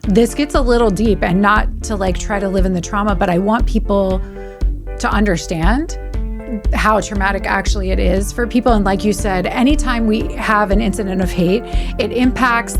this gets a little deep, and not to like try to live in the trauma, but I want people to understand how traumatic actually it is for people. And like you said, anytime we have an incident of hate, it impacts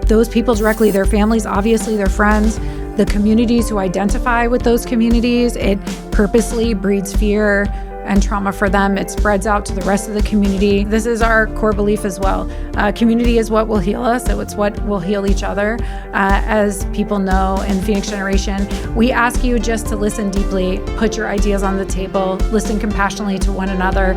those people directly, their families, obviously their friends, the communities who identify with those communities. It purposely breeds fear and trauma for them. It spreads out to the rest of the community. This is our core belief as well. Community is what will heal us. It's what will heal each other. As people know in the Phoenix generation, we ask you just to listen deeply, put your ideas on the table, listen compassionately to one another.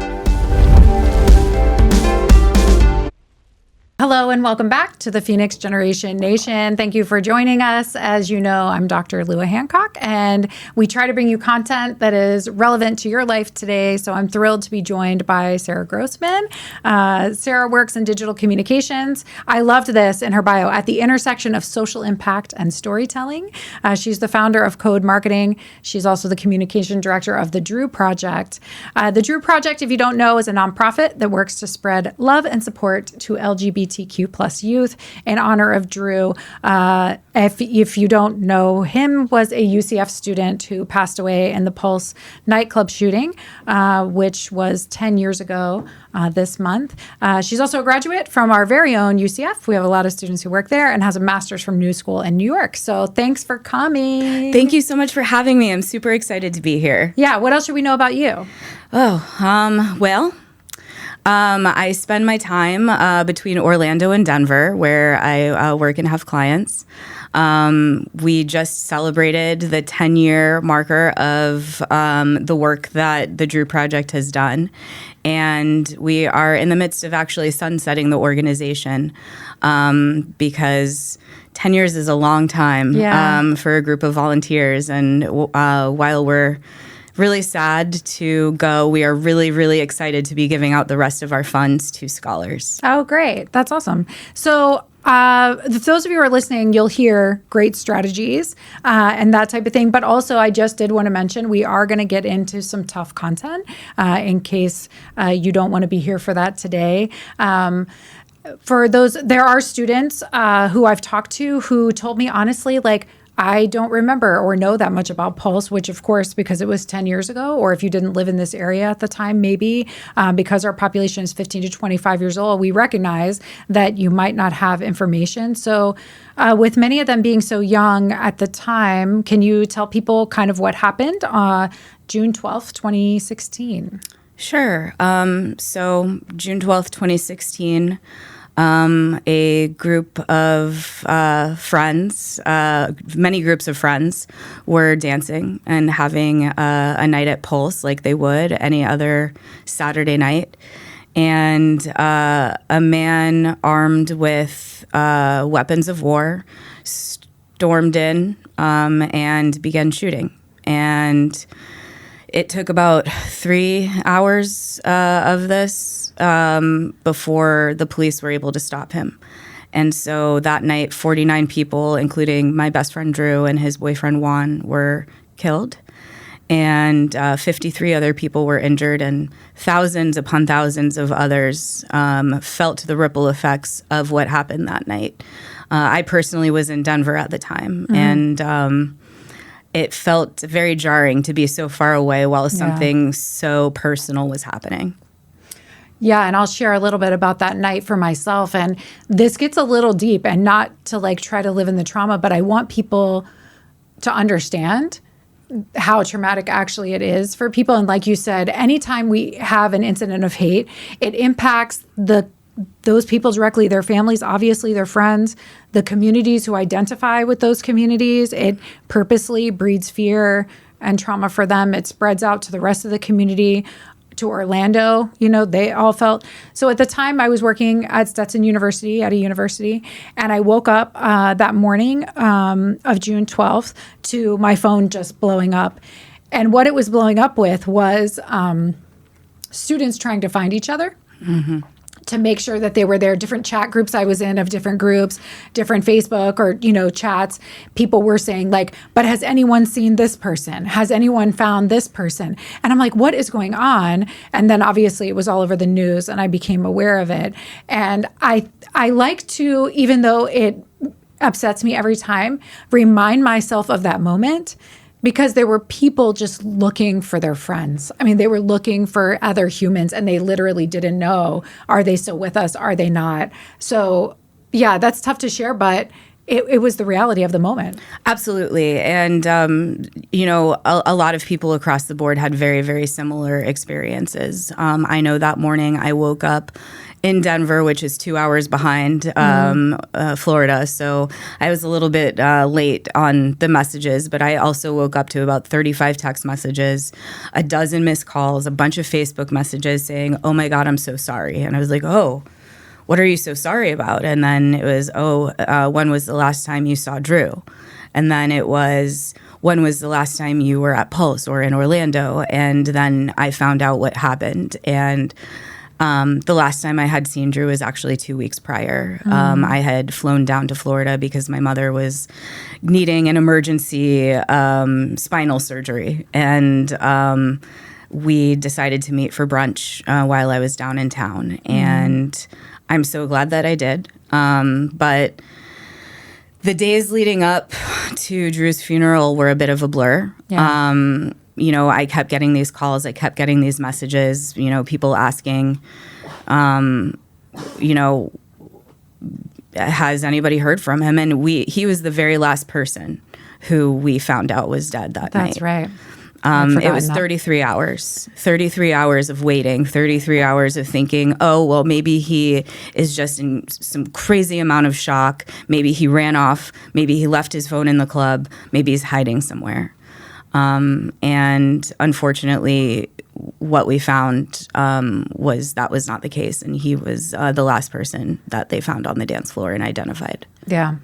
Hello and welcome back to the Phoenix Generation Nation. Thank you for joining us. As you know, I'm Dr. Lua Hancock, and we try to bring you content that is relevant to your life today. So I'm thrilled to be joined by Sara Grossman. Sara works in digital communications. I loved this in her bio, at the intersection of social impact and storytelling. She's the founder of Code Marketing. She's also the communication director of the Dru Project. The Dru Project, if you don't know, is a nonprofit that works to spread love and support to LGBTQ plus youth in honor of Dru. If you don't know, him was a UCF student who passed away in the Pulse Nightclub shooting, which was 10 years ago this month. She's also a graduate from our very own UCF. We have a lot of students who work there, and has a master's from New School in New York. So thanks for coming. Thank you so much for having me. I'm super excited to be here. Yeah. What else should we know about you? I spend my time between Orlando and Denver, where I work and have clients. We just celebrated the 10-year marker of the work that the Dru Project has done. And we are in the midst of actually sunsetting the organization because 10 years is a long time for a group of volunteers. And while we're really sad to go, we are really, really excited to be giving out the rest of our funds to scholars. Oh, great. That's awesome. So those of you who are listening, you'll hear great strategies and that type of thing. But also, I just did want to mention, we are going to get into some tough content in case you don't want to be here for that today. For those, there are students who I've talked to who told me honestly, like, I don't remember or know that much about Pulse, which of course, because it was 10 years ago, or if you didn't live in this area at the time, maybe because our population is 15 to 25 years old, we recognize that you might not have information. So with many of them being so young at the time, can you tell people kind of what happened June 12th, 2016? Sure. So June 12th, 2016, a group of friends, many groups of friends, were dancing and having a night at Pulse like they would any other Saturday night. And a man armed with weapons of war stormed in and began shooting. And it took about 3 hours of this before the police were able to stop him. And so that night, 49 people, including my best friend Dru and his boyfriend Juan, were killed. And 53 other people were injured, and thousands upon thousands of others felt the ripple effects of what happened that night. I personally was in Denver at the time, and it felt very jarring to be so far away while something so personal was happening. Yeah, and I'll share a little bit about that night for myself. And this gets a little deep, and not to like try to live in the trauma, but I want people to understand how traumatic actually it is for people. And like you said, anytime we have an incident of hate, it impacts those people directly, their families, obviously their friends, the communities who identify with those communities. It purposely breeds fear and trauma for them. It spreads out to the rest of the community. To Orlando, they all felt. So at the time I was working at Stetson University, at a university, and I woke up that morning of June 12th to my phone just blowing up. And what it was blowing up with was students trying to find each other. Mm-hmm. To make sure that they were there. Different chat groups I was in of different groups, different Facebook or, chats. People were saying like, but has anyone seen this person? Has anyone found this person? And I'm like, what is going on? And then obviously it was all over the news and I became aware of it. And I like to, even though it upsets me every time, remind myself of that moment, because there were people just looking for their friends. I mean, they were looking for other humans, and they literally didn't know, are they still with us? Are they not? So yeah, that's tough to share, but it was the reality of the moment. Absolutely. And, a lot of people across the board had very, very similar experiences. I know that morning I woke up in Denver, which is 2 hours behind Florida. So I was a little bit late on the messages, but I also woke up to about 35 text messages, a dozen missed calls, a bunch of Facebook messages saying, oh my God, I'm so sorry. And I was like, oh, what are you so sorry about? And then it was, when was the last time you saw Dru? And then it was, when was the last time you were at Pulse or in Orlando? And then I found out what happened. And the last time I had seen Dru was actually 2 weeks prior. I had flown down to Florida because my mother was needing an emergency spinal surgery. And we decided to meet for brunch while I was down in town. And I'm so glad that I did. But the days leading up to Dru's funeral were a bit of a blur. Yeah. I kept getting these calls. I kept getting these messages, people asking, has anybody heard from him? And he was the very last person who we found out was dead that night. That's right. It was 33 hours of waiting, 33 hours of thinking, oh, well, maybe he is just in some crazy amount of shock. Maybe he ran off. Maybe he left his phone in the club. Maybe he's hiding somewhere. And unfortunately, what we found was not the case. And he was the last person that they found on the dance floor and identified. Yeah.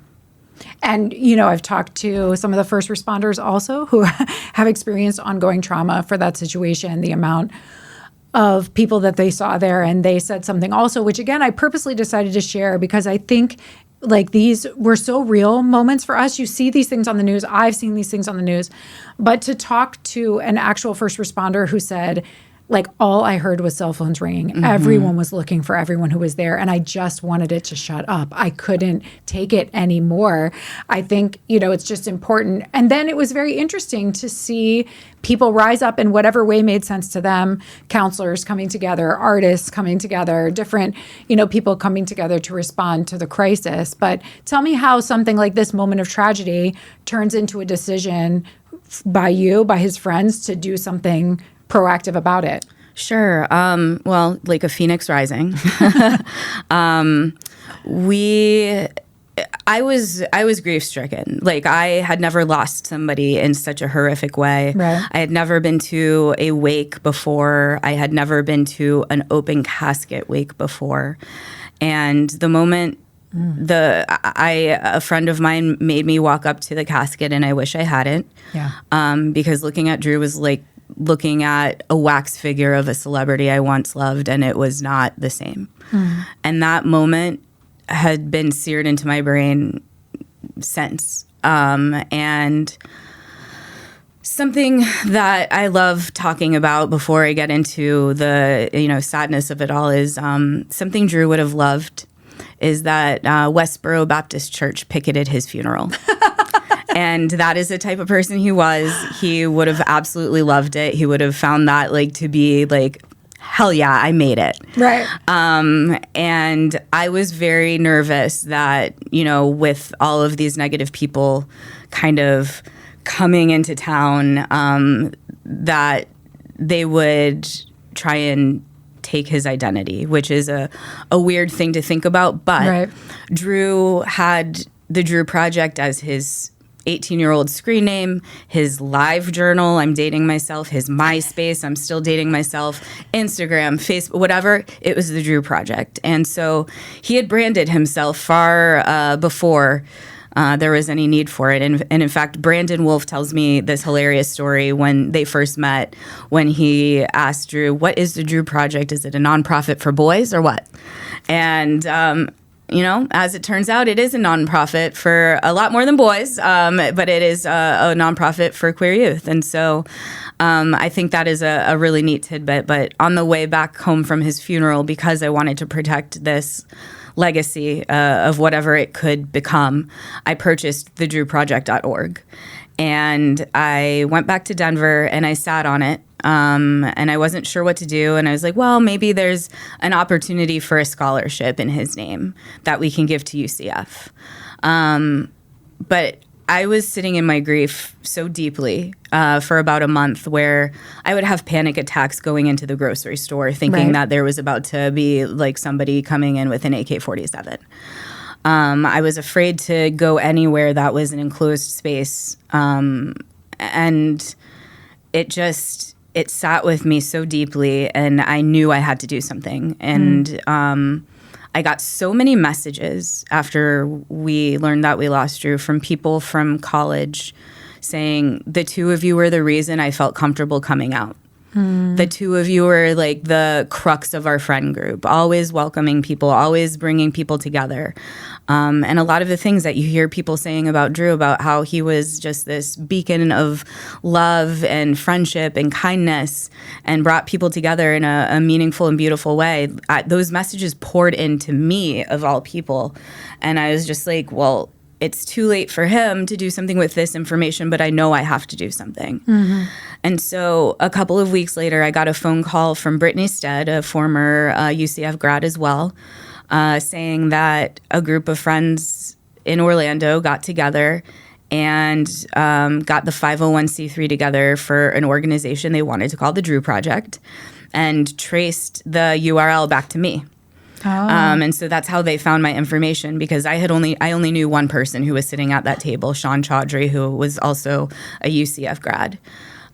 And, I've talked to some of the first responders also who have experienced ongoing trauma for that situation, the amount of people that they saw there. And they said something also, which again, I purposely decided to share because I think like these were so real moments for us. You see these things on the news. I've seen these things on the news. But to talk to an actual first responder who said, like, all I heard was cell phones ringing. Mm-hmm. Everyone was looking for everyone who was there. And I just wanted it to shut up. I couldn't take it anymore. I think, it's just important. And then it was very interesting to see people rise up in whatever way made sense to them. Counselors coming together, artists coming together, different, people coming together to respond to the crisis. But tell me how something like this moment of tragedy turns into a decision by his friends to do something proactive about it. Sure. Well, like a phoenix rising. I was grief stricken. Like I had never lost somebody in such a horrific way. Right. I had never been to a wake before. I had never been to an open casket wake before. And the moment a friend of mine made me walk up to the casket, and I wish I hadn't. Yeah. Because looking at Dru was like looking at a wax figure of a celebrity I once loved, and it was not the same. And that moment had been seared into my brain since. And something that I love talking about before I get into the sadness of it all is something Dru would have loved is that Westboro Baptist Church picketed his funeral. And that is the type of person he was. He would have absolutely loved it. He would have found that to be hell yeah, I made it. Right. And I was very nervous that, with all of these negative people kind of coming into town, that they would try and take his identity, which is a weird thing to think about. But right. Dru had the Dru Project as his 18-year-old screen name, his live journal, I'm dating myself, his MySpace, I'm still dating myself, Instagram, Facebook, whatever, it was the Dru Project. And so he had branded himself far before there was any need for it. And in fact, Brandon Wolf tells me this hilarious story when they first met, when he asked Dru, what is the Dru Project? Is it a nonprofit for boys or what? And as it turns out, it is a nonprofit for a lot more than boys, but it is a nonprofit for queer youth. And so I think that is a really neat tidbit. But on the way back home from his funeral, because I wanted to protect this legacy of whatever it could become, I purchased the DruProject.org. And I went back to Denver and I sat on it. And I wasn't sure what to do. And I was like, well, maybe there's an opportunity for a scholarship in his name that we can give to UCF. But I was sitting in my grief so deeply for about a month where I would have panic attacks going into the grocery store thinking that there was about to be like somebody coming in with an AK-47. I was afraid to go anywhere that was an enclosed space. And it sat with me so deeply, and I knew I had to do something. And I got so many messages after we learned that we lost Dru from people from college saying, the two of you were the reason I felt comfortable coming out. The two of you were like the crux of our friend group, always welcoming people, always bringing people together. And a lot of the things that you hear people saying about Dru, about how he was just this beacon of love and friendship and kindness and brought people together in a meaningful and beautiful way, those messages poured into me, of all people. And I was just like, well, it's too late for him to do something with this information, but I know I have to do something. And so a couple of weeks later, I got a phone call from Brittany Stead, a former UCF grad as well, saying that a group of friends in Orlando got together and got the 501c3 together for an organization they wanted to call the Dru Project, and traced the URL back to me. And so that's how they found my information, because I only knew one person who was sitting at that table, Sean Chaudhry, who was also a UCF grad.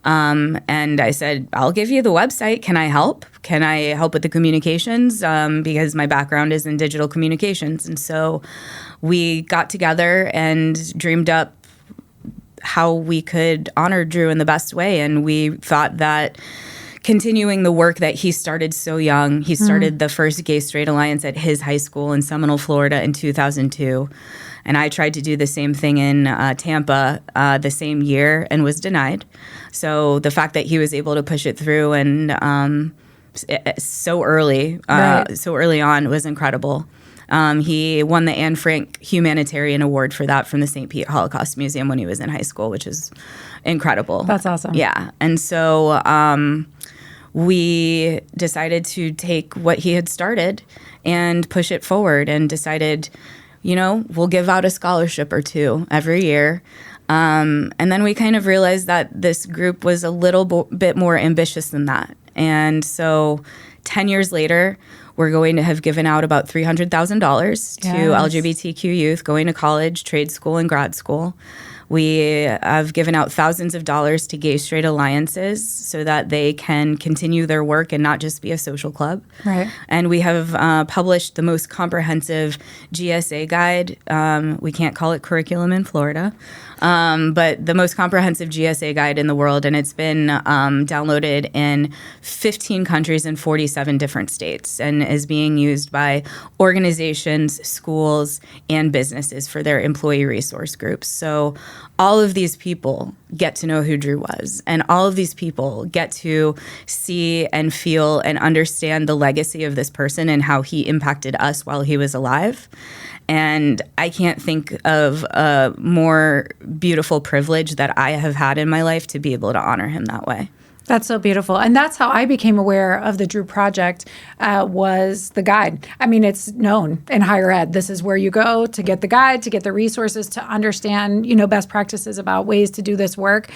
And I said, I'll give you the website. Can I help? Can I help with the communications? Because my background is in digital communications. And so we got together and dreamed up how we could honor Dru in the best way. And we thought that continuing the work that he started so young. He started the first gay-straight alliance at his high school in Seminole, Florida in 2002. And I tried to do the same thing in Tampa the same year and was denied. So the fact that he was able to push it through and so early on was incredible. He won the Anne Frank Humanitarian Award for that from the St. Pete Holocaust Museum when he was in high school, which is incredible. That's awesome. Yeah. And so we decided to take what he had started and push it forward, and decided, we'll give out a scholarship or two every year. And then we kind of realized that this group was a little bit more ambitious than that. And so 10 years later, we're going to have given out about $300,000 to LGBTQ youth going to college, trade school, and grad school. We have given out thousands of dollars to gay straight alliances so that they can continue their work and not just be a social club. Right. And we have published the most comprehensive GSA guide. We can't call it curriculum in Florida, but the most comprehensive GSA guide in the world. And it's been downloaded in 15 countries in 47 different states, and is being used by organizations, schools, and businesses for their employee resource groups. So all of these people get to know who Dru was, and all of these people get to see and feel and understand the legacy of this person and how he impacted us while he was alive. And I can't think of a more beautiful privilege that I have had in my life to be able to honor him that way. That's so beautiful. And that's how I became aware of the Dru Project, was the guide. I mean, it's known in higher ed. This is where you go to get the guide, to get the resources, to understand, best practices about ways to do this work.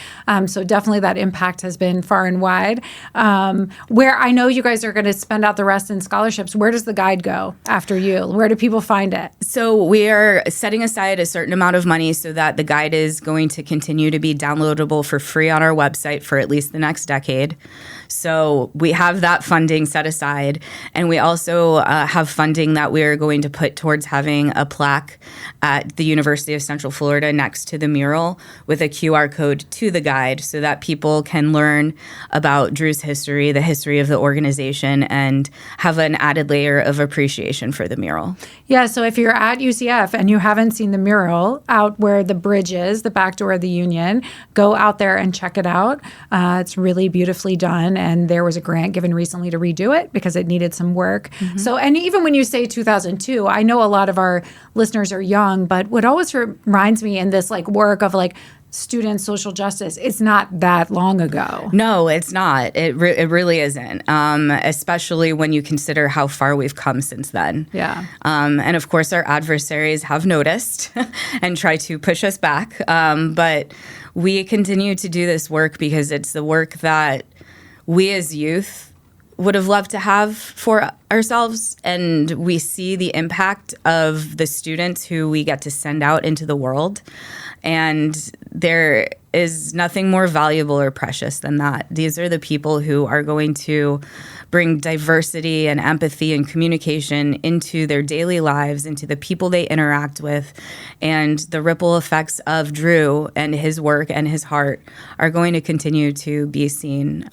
So definitely that impact has been far and wide. Where I know you guys are going to spend out the rest in scholarships, where does the guide go after you? Where do people find it? So we are setting aside a certain amount of money so that the guide is going to continue to be downloadable for free on our website for at least the next decade. So we have that funding set aside, and we also have funding that we are going to put towards having a plaque at the University of Central Florida next to the mural with a QR code to the guide, so that people can learn about Dru's history, the history of the organization, and have an added layer of appreciation for the mural. Yeah, so if you're at UCF and you haven't seen the mural out where the bridge is, the back door of the Union, go out there and check it out. It's really beautifully done. and there was a grant given recently to redo it because it needed some work. So, and even when you say 2002, I know a lot of our listeners are young, but what always reminds me in this like work of like student social justice, it's not that long ago. No, it's not. It really isn't, especially when you consider how far we've come since then. Yeah. And of course, our adversaries have noticed and try to push us back. But we continue to do this work because it's the work that we as youth would have loved to have for ourselves. And we see the impact of the students who we get to send out into the world. And there is nothing more valuable or precious than that. These are the people who are going to bring diversity and empathy and communication into their daily lives, into the people they interact with. And the ripple effects of Dru and his work and his heart are going to continue to be seen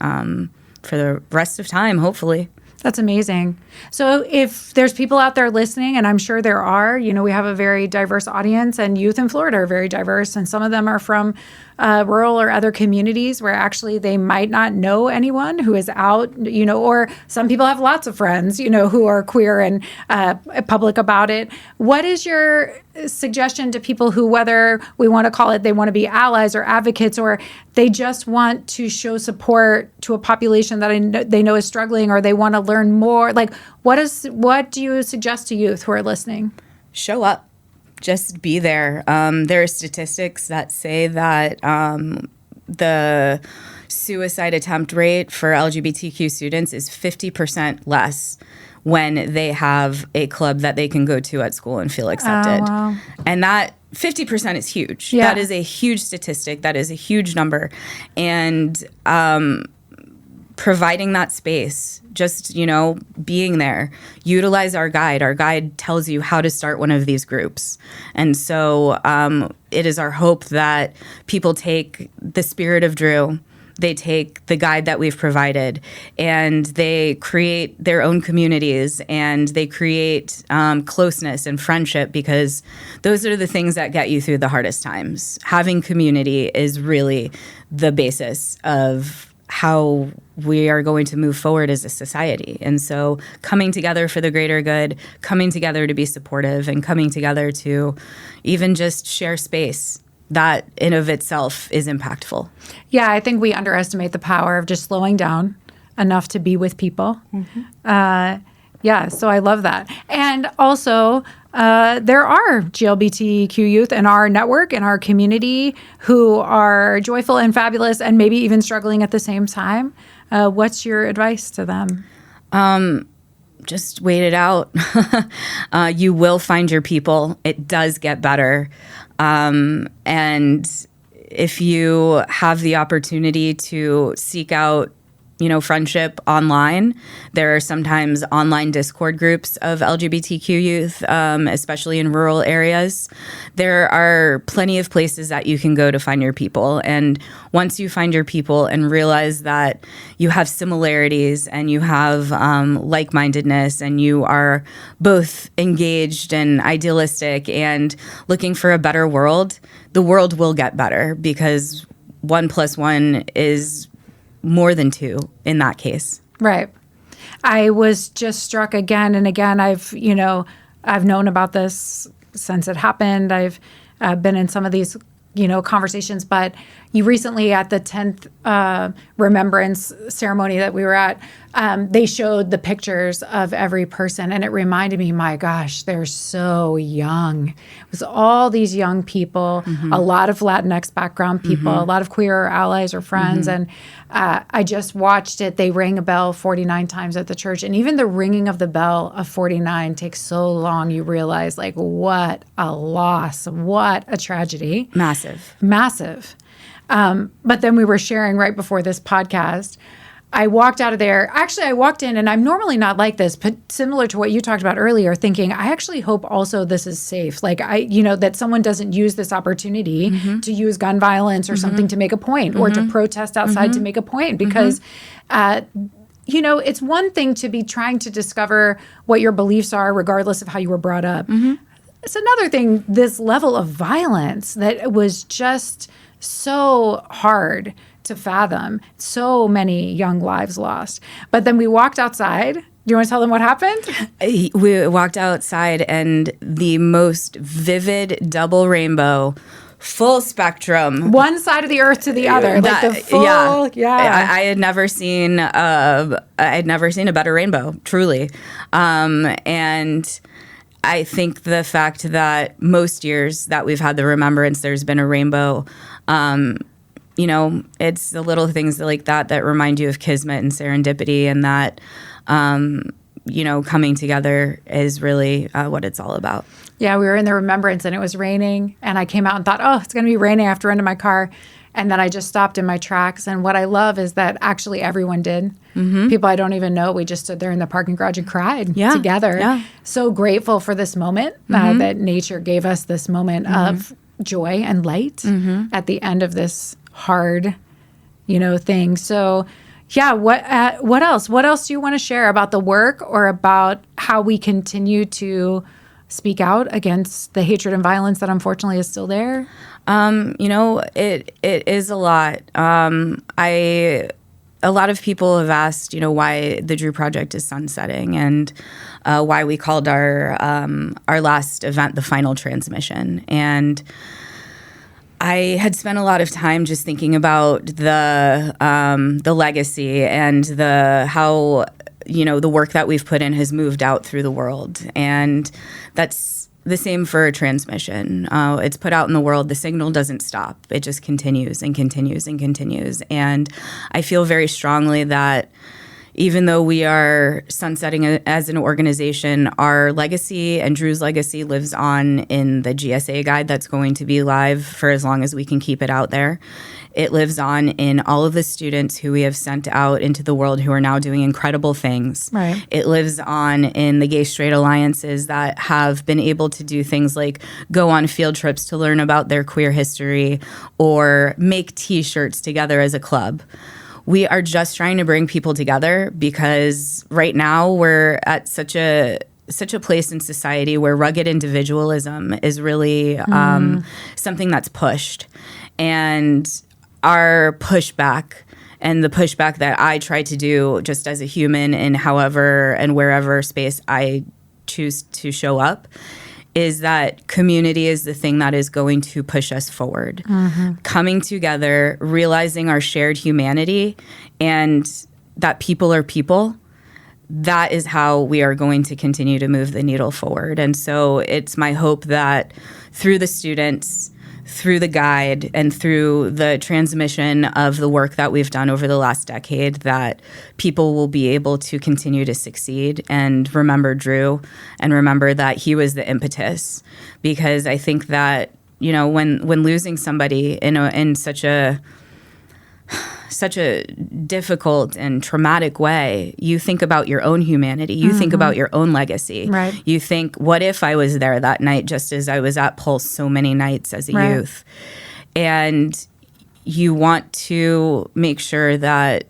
for the rest of time, hopefully. That's amazing. So if there's people out there listening, and I'm sure there are, you know, we have a very diverse audience, and youth in Florida are very diverse, and some of them are from rural or other communities where actually they might not know anyone who is out, you know, or some people have lots of friends, you know, who are queer and public about it. What is your suggestion to people who, whether we want to call it they want to be allies or advocates, or they just want to show support to a population that they know is struggling, or they want to learn more? Like, what do you suggest to youth who are listening? Show up. Just be there. There are statistics that say that the suicide attempt rate for LGBTQ students is 50% less when they have a club that they can go to at school and feel accepted. Oh, wow. And that 50% is huge. Yeah. That is a huge statistic. That is a huge number. And providing that space, just, you know, being there, utilize our guide. Our guide tells you how to start one of these groups. And so it is our hope that people take the spirit of Dru, they take the guide that we've provided, and they create their own communities, and they create closeness and friendship, because those are the things that get you through the hardest times. Having community is really the basis of how we are going to move forward as a society. And so coming together for the greater good, coming together to be supportive, and coming together to even just share space, that in of itself is impactful. Yeah, I think we underestimate the power of just slowing down enough to be with people. Yeah, so I love that. And also, there are GLBTQ youth in our network, in our community, who are joyful and fabulous and maybe even struggling at the same time. What's your advice to them? Just wait it out. You will find your people. It does get better. And if you have the opportunity to seek out, you know, friendship online, there are sometimes online Discord groups of LGBTQ youth, especially in rural areas. There are plenty of places that you can go to find your people. And once you find your people and realize that you have similarities and you have like-mindedness, and you are both engaged and idealistic and looking for a better world, the world will get better, because 1 + 1 is more than 2 in that case. Right. I was just struck again and again. I've known about this since it happened. I've been in some of these, conversations, but you recently at the 10th Remembrance ceremony that we were at, they showed the pictures of every person, and it reminded me, my gosh, they're so young. It was all these young people, a lot of Latinx background people, a lot of queer allies or friends, and I just watched it. They rang a bell 49 times at the church, and even the ringing of the bell of 49 takes so long. You realize, like, what a loss, what a tragedy. Massive. But then we were sharing right before this podcast. I walked out of there. Actually, I walked in, and I'm normally not like this, but similar to what you talked about earlier, thinking, I actually hope also this is safe. Like, that someone doesn't use this opportunity to use gun violence or something to make a point, or to protest outside to make a point, because it's one thing to be trying to discover what your beliefs are, regardless of how you were brought up. It's another thing, this level of violence that was just so hard to fathom. So many young lives lost. But then we walked outside. Do you want to tell them what happened? We walked outside, and the most vivid double rainbow, full spectrum, one side of the earth to the other, like the full, I had never seen a better rainbow, truly, and I think the fact that most years that we've had the Remembrance, there's been a rainbow. It's the little things like that remind you of kismet and serendipity, and that, coming together is really what it's all about. Yeah, we were in the Remembrance and it was raining, and I came out and thought, oh, it's going to be raining. I have to run to my car. And then I just stopped in my tracks. And what I love is that actually everyone did. Mm-hmm. People I don't even know, we just stood there in the parking garage and cried together. Yeah. So grateful for this moment that nature gave us, this moment of joy and light at the end of this hard, thing. So yeah, what else? What else do you want to share about the work or about how we continue to speak out against the hatred and violence that unfortunately is still there? It is a lot. A lot of people have asked, why the Dru Project is sunsetting, and why we called our last event the Final Transmission. And I had spent a lot of time just thinking about the legacy and how the work that we've put in has moved out through the world, and that's the same for a transmission. It's put out in the world. The signal doesn't stop. It just continues and continues and continues. And I feel very strongly that even though we are sunsetting as an organization, our legacy and Dru's legacy lives on in the GSA guide that's going to be live for as long as we can keep it out there. It lives on in all of the students who we have sent out into the world who are now doing incredible things. Right. It lives on in the gay straight alliances that have been able to do things like go on field trips to learn about their queer history or make T-shirts together as a club. We are just trying to bring people together because right now we're at such a place in society where rugged individualism is really something that's pushed. And our pushback and the pushback that I try to do just as a human in however and wherever space I choose to show up is that community is the thing that is going to push us forward. Mm-hmm. Coming together, realizing our shared humanity and that people are people, that is how we are going to continue to move the needle forward. And so it's my hope that through the students, through the guide, and through the transmission of the work that we've done over the last decade, that people will be able to continue to succeed and remember Dru and remember that he was the impetus. Because I think that, when losing somebody in such a difficult and traumatic way, you think about your own humanity. You think about your own legacy. Right. You think, what if I was there that night just as I was at Pulse so many nights as a youth? And you want to make sure that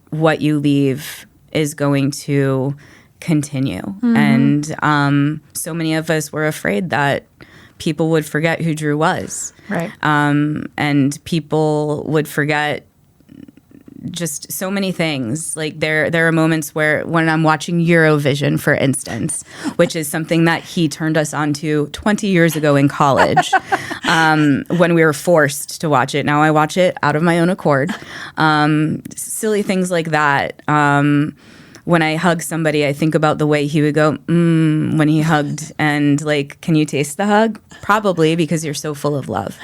what you leave is going to continue. And so many of us were afraid that people would forget who Dru was. Right. And people would forget just so many things. Like there are moments when I'm watching Eurovision, for instance, which is something that he turned us on to 20 years ago in college, when we were forced to watch it. Now I watch it out of my own accord. Silly things like that. When I hug somebody, I think about the way he would go, when he hugged. And like, can you taste the hug? Probably, because you're so full of love.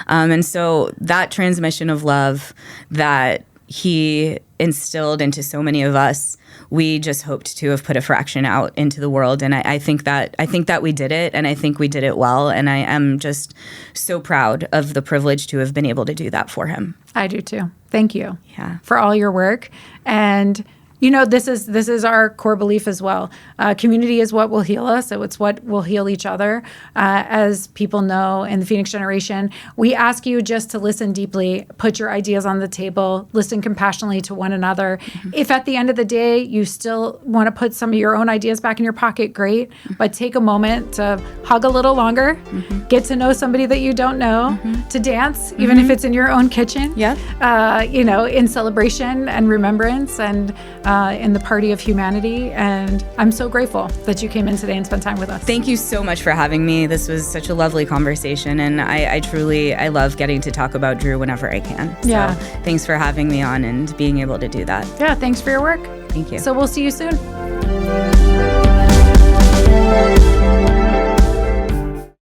And so that transmission of love that he instilled into so many of us, we just hoped to have put a fraction out into the world. And I think that we did it, and I think we did it well. And I am just so proud of the privilege to have been able to do that for him. I do too. Thank you for all your work. And this is our core belief as well. Community is what will heal us. It's what will heal each other. As people know in the Phoenix generation, we ask you just to listen deeply, put your ideas on the table, listen compassionately to one another. If at the end of the day you still want to put some of your own ideas back in your pocket, great. But take a moment to hug a little longer, get to know somebody that you don't know, to dance, even if it's in your own kitchen. Yeah. In celebration and remembrance and in the party of humanity. And I'm so grateful that you came in today and spent time with us. Thank you so much for having me. This was such a lovely conversation, and I love getting to talk about Dru whenever I can. So thanks for having me on and being able to do that. Yeah, thanks for your work. Thank you. So we'll see you soon.